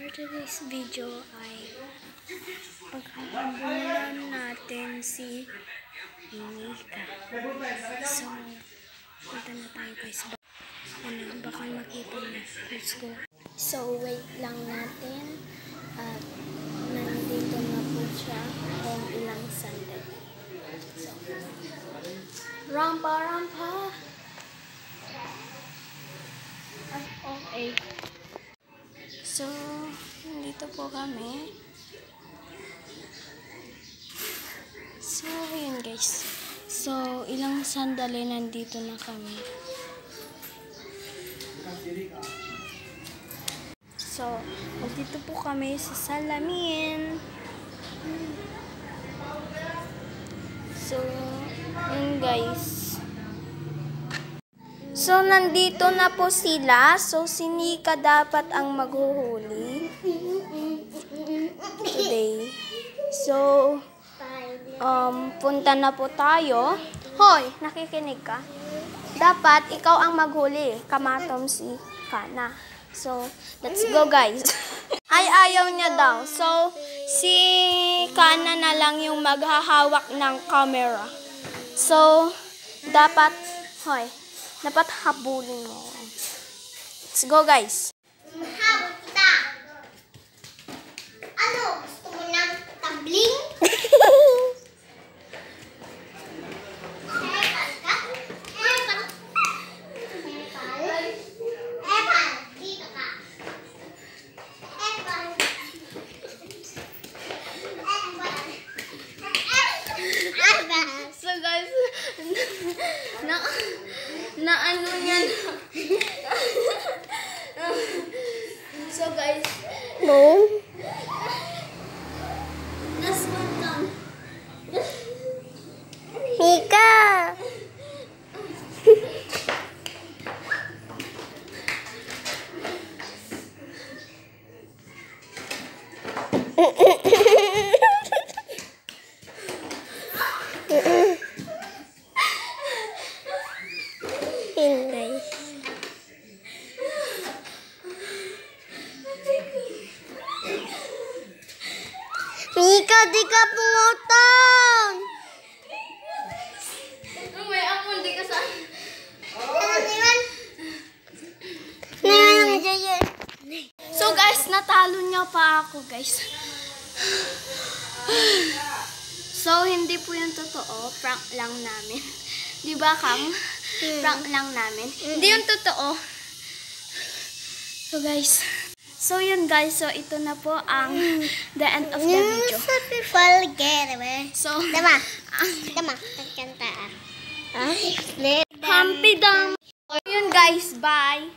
For today's video ay paghahabulan natin si Mika. So, punta na tayo guys. Baka makita na. Let's go. So, wait lang natin. At nandito na po siya kung ilang sandali. So, rampa! Okay. So, nandito po kami. So, yun guys. So, ilang sandali nandito na kami. So, nandito po kami sa salamin. So, yun guys. So, nandito na po sila. So, si Nika dapat ang maghuhuli today. So, punta na po tayo. Hoy, nakikinig ka? Dapat ikaw ang maghuli. Kamatom si Kana. So, let's go guys. Ay, ayaw niya daw. So, si Kana na lang yung maghahawak ng camera. So, dapat habulin mo. Let's go guys. Mahabol kita. Ano? Gusto mo ng tabling? Dito ka. So guys, na ano niya na. So guys, No. naswan lang. Mika. Hindi. Mika, di ka pumutol! May ako hindi ka sa... So guys, natalo niya pa ako guys. So hindi po yung totoo, prank lang namin. Di ba Kang? Prank lang namin. Hindi yung totoo. So guys, so yun guys, so ito na po ang the end of the video. So, Tama, nagkanta ah. Humpy Dum. Yun guys, bye.